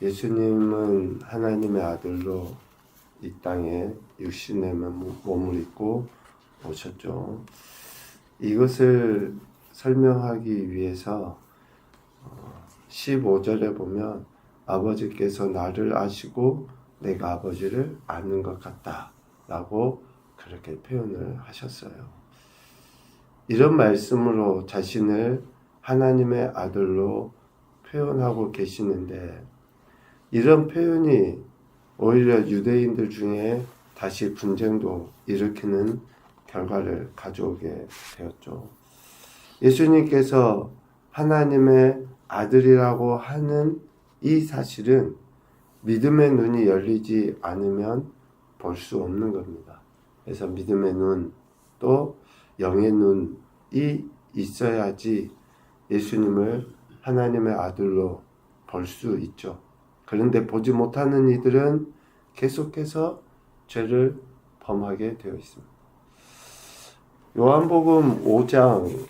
예수님은 하나님의 아들로 이 땅에 육신의 몸을 입고 오셨죠. 이것을 설명하기 위해서 15절에 보면 아버지께서 나를 아시고 내가 아버지를 아는 것 같다 라고 그렇게 표현을 하셨어요. 이런 말씀으로 자신을 하나님의 아들로 표현하고 계시는데, 이런 표현이 오히려 유대인들 중에 다시 분쟁도 일으키는 결과를 가져오게 되었죠. 예수님께서 하나님의 아들이라고 하는 이 사실은 믿음의 눈이 열리지 않으면 볼 수 없는 겁니다. 그래서 믿음의 눈, 또 영의 눈이 있어야지 예수님을 하나님의 아들로 볼 수 있죠. 그런데 보지 못하는 이들은 계속해서 죄를 범하게 되어 있습니다. 요한복음 5장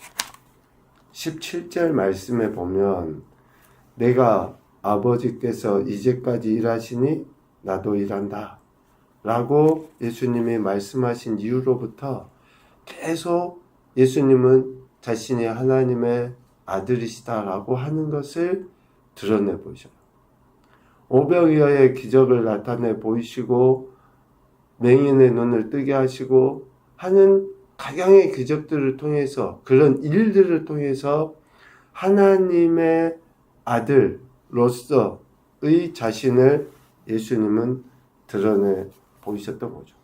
17절 말씀에 보면 내가 아버지께서 이제까지 일하시니 나도 일한다 라고 예수님이 말씀하신 이후로부터 계속 예수님은 자신이 하나님의 아들이시다라고 하는 것을 드러내 보이셔요. 오병이어의 기적을 나타내 보이시고 맹인의 눈을 뜨게 하시고 하는 각양의 기적들을 통해서, 그런 일들을 통해서 하나님의 아들로서의 자신을 예수님은 드러내 보이셨던 거죠.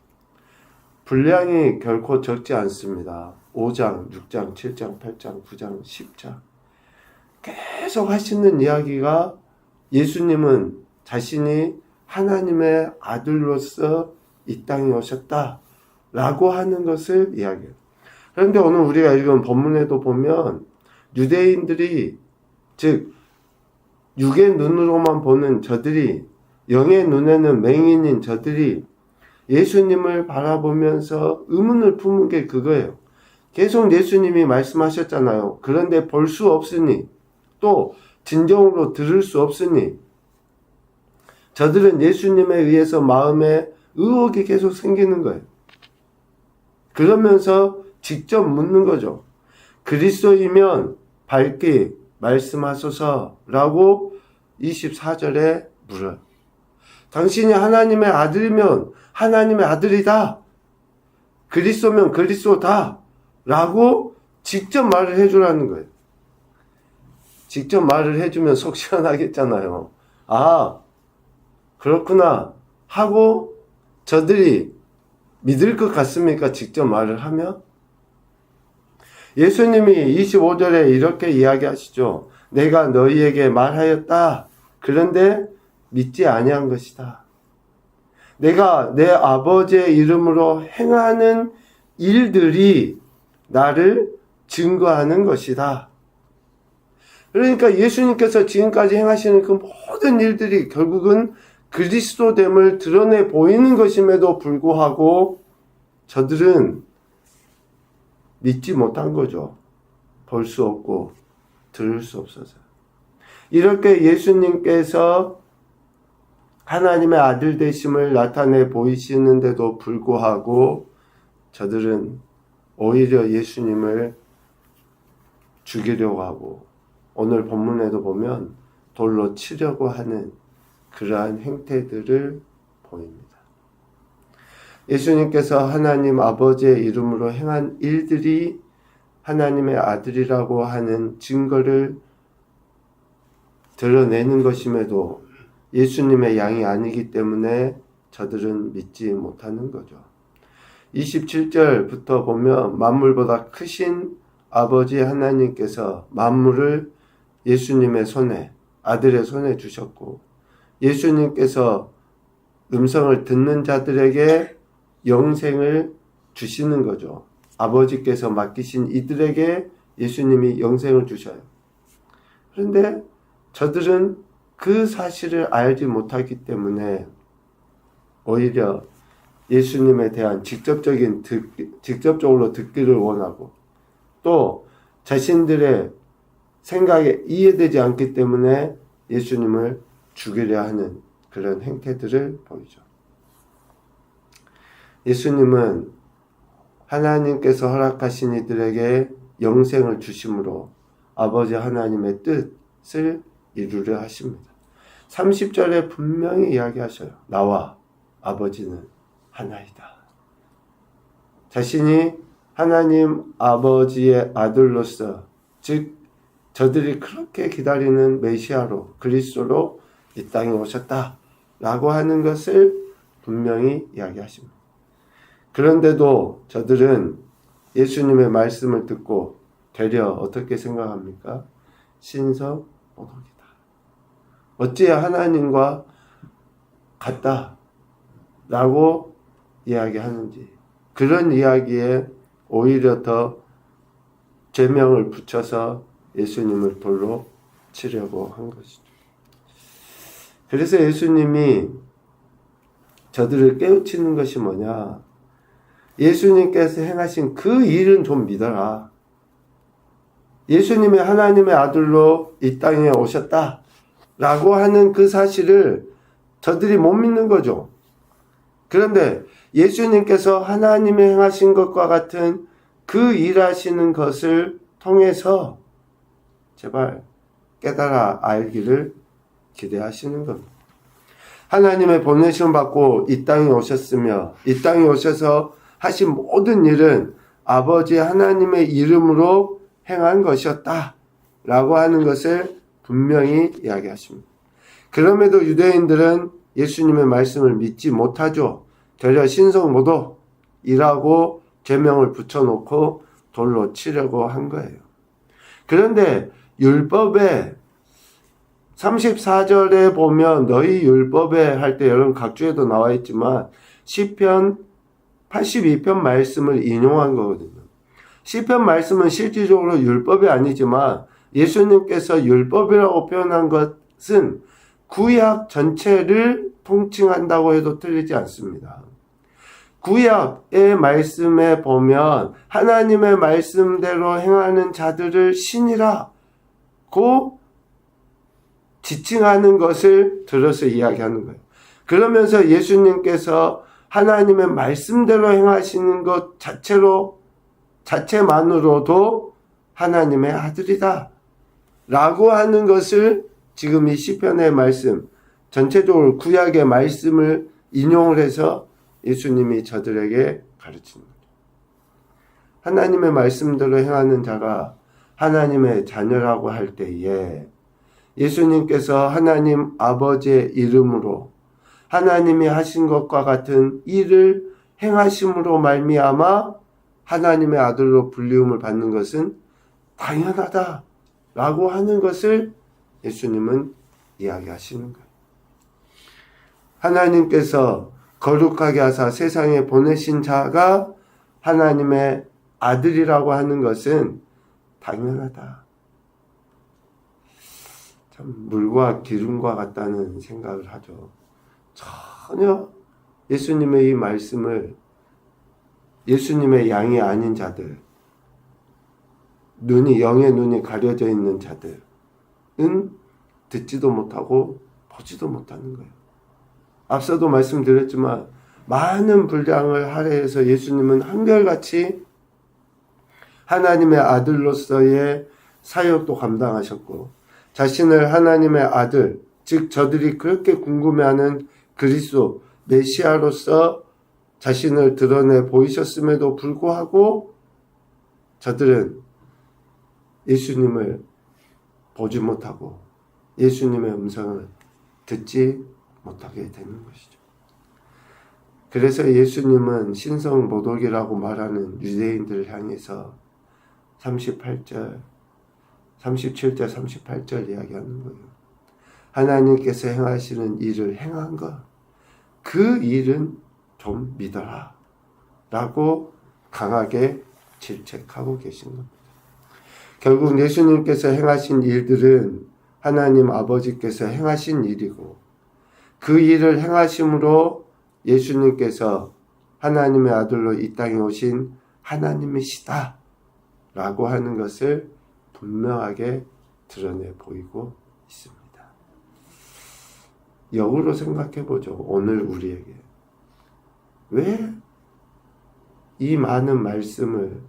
분량이 결코 적지 않습니다. 5장, 6장, 7장, 8장, 9장, 10장 계속 하시는 이야기가 예수님은 자신이 하나님의 아들로서 이 땅에 오셨다라고 하는 것을 이야기해요. 그런데 오늘 우리가 읽은 본문에도 보면 유대인들이, 즉 육의 눈으로만 보는 저들이, 영의 눈에는 맹인인 저들이 예수님을 바라보면서 의문을 품은 게 그거예요. 계속 예수님이 말씀하셨잖아요. 그런데 볼 수 없으니, 또 진정으로 들을 수 없으니 저들은 예수님에 의해서 마음에 의혹이 계속 생기는 거예요. 그러면서 직접 묻는 거죠. 그리스도이면 밝게 말씀하소서라고 24절에 물어요. 당신이 하나님의 아들이면 하나님의 아들이다. 그리스도면 그리스도다. 라고 직접 말을 해주라는 거예요. 직접 말을 해주면 속 시원하겠잖아요. 아, 그렇구나 하고 저들이 믿을 것 같습니까? 직접 말을 하면? 예수님이 25절에 이렇게 이야기하시죠. 내가 너희에게 말하였다. 그런데 믿지 아니한 것이다. 내가 내 아버지의 이름으로 행하는 일들이 나를 증거하는 것이다. 그러니까 예수님께서 지금까지 행하시는 그 모든 일들이 결국은 그리스도됨을 드러내 보이는 것임에도 불구하고 저들은 믿지 못한 거죠. 볼 수 없고 들을 수 없어서. 이렇게 예수님께서 하나님의 아들 되심을 나타내 보이시는데도 불구하고 저들은 오히려 예수님을 죽이려고 하고, 오늘 본문에도 보면 돌로 치려고 하는 그러한 행태들을 보입니다. 예수님께서 하나님 아버지의 이름으로 행한 일들이 하나님의 아들이라고 하는 증거를 드러내는 것임에도 예수님의 양이 아니기 때문에 저들은 믿지 못하는 거죠. 27절부터 보면 만물보다 크신 아버지 하나님께서 만물을 예수님의 손에, 아들의 손에 주셨고, 예수님께서 음성을 듣는 자들에게 영생을 주시는 거죠. 아버지께서 맡기신 이들에게 예수님이 영생을 주셔요. 그런데 저들은 그 사실을 알지 못하기 때문에 오히려 예수님에 대한 직접적으로 듣기를 원하고, 또 자신들의 생각에 이해되지 않기 때문에 예수님을 죽이려 하는 그런 행태들을 보이죠. 예수님은 하나님께서 허락하신 이들에게 영생을 주심으로 아버지 하나님의 뜻을 이루려 하십니다. 30절에 분명히 이야기하셔요. 나와 아버지는 하나이다. 자신이 하나님 아버지의 아들로서, 즉 저들이 그렇게 기다리는 메시아로, 그리스도로 이 땅에 오셨다라고 하는 것을 분명히 이야기하십니다. 그런데도 저들은 예수님의 말씀을 듣고 되려 어떻게 생각합니까? 신성모독이다. 어찌야 하나님과 같다 라고 이야기하는지, 그런 이야기에 오히려 더 죄명을 붙여서 예수님을 돌로 치려고 한 것이죠. 그래서 예수님이 저들을 깨우치는 것이 뭐냐? 예수님께서 행하신 그 일은 좀 믿어라. 예수님이 하나님의 아들로 이 땅에 오셨다 라고 하는 그 사실을 저들이 못 믿는 거죠. 그런데 예수님께서 하나님이 행하신 것과 같은 그 일하시는 것을 통해서 제발 깨달아 알기를 기대하시는 겁니다. 하나님의 보내심 받고 이 땅에 오셨으며 이 땅에 오셔서 하신 모든 일은 아버지 하나님의 이름으로 행한 것이었다 라고 하는 것을 분명히 이야기하십니다. 그럼에도 유대인들은 예수님의 말씀을 믿지 못하죠. 되려 신성모독이라고 죄명을 붙여놓고 돌로 치려고 한 거예요. 그런데 율법에 34절에 보면 너희 율법에 할 때 여러분 각주에도 나와 있지만 시편 82편 말씀을 인용한 거거든요. 시편 말씀은 실질적으로 율법이 아니지만 예수님께서 율법이라고 표현한 것은 구약 전체를 통칭한다고 해도 틀리지 않습니다. 구약의 말씀에 보면 하나님의 말씀대로 행하는 자들을 신이라고 지칭하는 것을 들어서 이야기하는 거예요. 그러면서 예수님께서 하나님의 말씀대로 행하시는 것 자체만으로도 하나님의 아들이다 라고 하는 것을 지금 이 시편의 말씀, 전체적으로 구약의 말씀을 인용을 해서 예수님이 저들에게 가르치는 거죠. 하나님의 말씀대로 행하는 자가 하나님의 자녀라고 할 때에 예수님께서 하나님 아버지의 이름으로 하나님이 하신 것과 같은 일을 행하심으로 말미암아 하나님의 아들로 불리움을 받는 것은 당연하다라고 하는 것을 예수님은 이야기하시는 거예요. 하나님께서 거룩하게 하사 세상에 보내신 자가 하나님의 아들이라고 하는 것은 당연하다. 참 물과 기름과 같다는 생각을 하죠. 전혀 예수님의 이 말씀을 예수님의 양이 아닌 자들, 영의 눈이 가려져 있는 자들은 듣지도 못하고 보지도 못하는 거예요. 앞서도 말씀드렸지만 많은 분량을 할애해서 예수님은 한결같이 하나님의 아들로서의 사역도 감당하셨고 자신을 하나님의 아들, 즉 저들이 그렇게 궁금해하는 그리스도 메시아로서 자신을 드러내 보이셨음에도 불구하고 저들은 예수님을 보지 못하고 예수님의 음성을 듣지 못하게 되는 것이죠. 그래서 예수님은 신성모독이라고 말하는 유대인들을 향해서 37절, 38절 이야기하는 거예요. 하나님께서 행하시는 일을 행한 것, 그 일은 좀 믿어라 라고 강하게 질책하고 계신 겁니다. 결국 예수님께서 행하신 일들은 하나님 아버지께서 행하신 일이고 그 일을 행하심으로 예수님께서 하나님의 아들로 이 땅에 오신 하나님이시다 라고 하는 것을 분명하게 드러내 보이고 있습니다. 역으로 생각해보죠. 오늘 우리에게. 왜 이 많은 말씀을,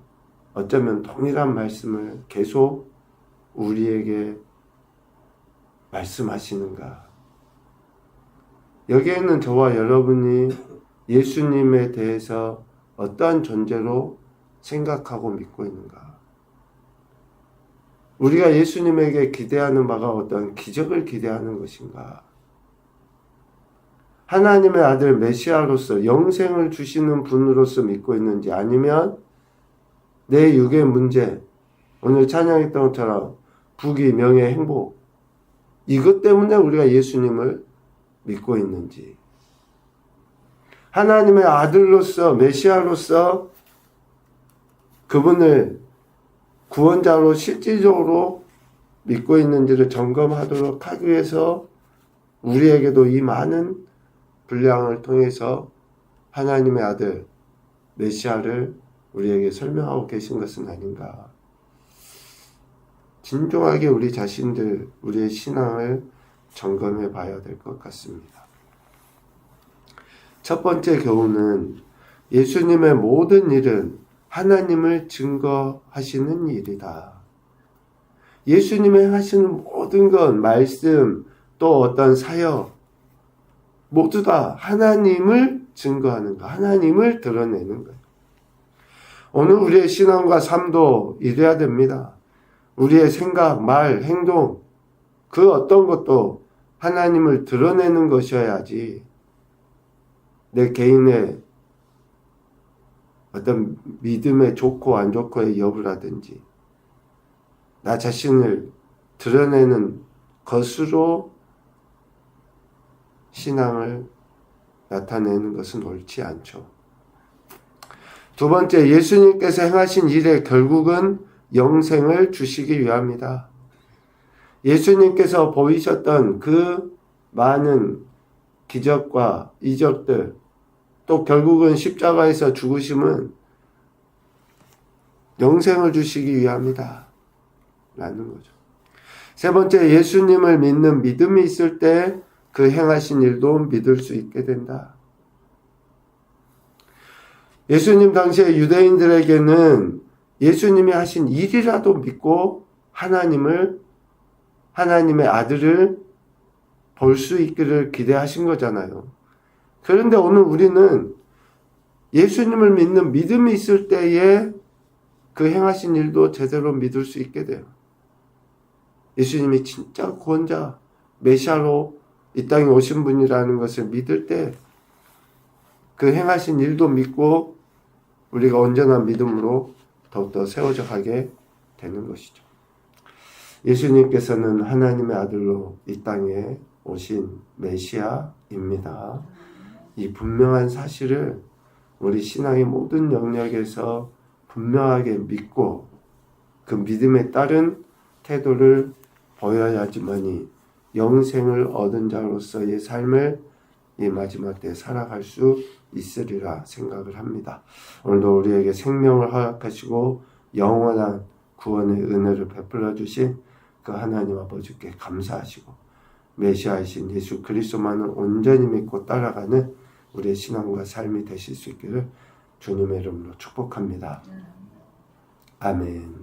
어쩌면 동일한 말씀을 계속 우리에게 말씀하시는가? 여기에는 저와 여러분이 예수님에 대해서 어떠한 존재로 생각하고 믿고 있는가? 우리가 예수님에게 기대하는 바가 어떤 기적을 기대하는 것인가? 하나님의 아들 메시아로서 영생을 주시는 분으로서 믿고 있는지, 아니면 내 육의 문제, 오늘 찬양했던 것처럼 부귀, 명예, 행복, 이것 때문에 우리가 예수님을 믿고 있는지, 하나님의 아들로서 메시아로서 그분을 구원자로 실질적으로 믿고 있는지를 점검하도록 하기 위해서 우리에게도 이 많은 분량을 통해서 하나님의 아들 메시아를 우리에게 설명하고 계신 것은 아닌가. 진중하게 우리 자신들, 우리의 신앙을 점검해 봐야 될 것 같습니다. 첫 번째 교훈은 예수님의 모든 일은 하나님을 증거하시는 일이다. 예수님의 하시는 모든 건, 말씀, 또 어떤 사역, 모두 다 하나님을 증거하는 것, 하나님을 드러내는 거예요. 오늘 우리의 신앙과 삶도 이래야 됩니다. 우리의 생각, 말, 행동, 그 어떤 것도 하나님을 드러내는 것이어야지 내 개인의 어떤 믿음의 좋고 안 좋고의 여부라든지 나 자신을 드러내는 것으로 신앙을 나타내는 것은 옳지 않죠. 두 번째, 예수님께서 행하신 일의 결국은 영생을 주시기 위함이다. 예수님께서 보이셨던 그 많은 기적과 이적들, 또 결국은 십자가에서 죽으심은 영생을 주시기 위함이다 라는 거죠. 세 번째, 예수님을 믿는 믿음이 있을 때 그 행하신 일도 믿을 수 있게 된다. 예수님 당시에 유대인들에게는 예수님이 하신 일이라도 믿고 하나님의 아들을 볼 수 있기를 기대하신 거잖아요. 그런데 오늘 우리는 예수님을 믿는 믿음이 있을 때에 그 행하신 일도 제대로 믿을 수 있게 돼요. 예수님이 진짜 구원자, 메시아로 이 땅에 오신 분이라는 것을 믿을 때 그 행하신 일도 믿고 우리가 온전한 믿음으로 더욱더 세워져 가게 되는 것이죠. 예수님께서는 하나님의 아들로 이 땅에 오신 메시아입니다. 이 분명한 사실을 우리 신앙의 모든 영역에서 분명하게 믿고 그 믿음에 따른 태도를 보여야지만이 영생을 얻은 자로서의 삶을 이 마지막 때 살아갈 수 있으리라 생각을 합니다. 오늘도 우리에게 생명을 허락하시고 영원한 구원의 은혜를 베풀어 주신 그 하나님 아버지께 감사하시고 메시아이신 예수 그리스도만을 온전히 믿고 따라가는 우리의 신앙과 삶이 되실 수 있기를 주님의 이름으로 축복합니다. 아멘.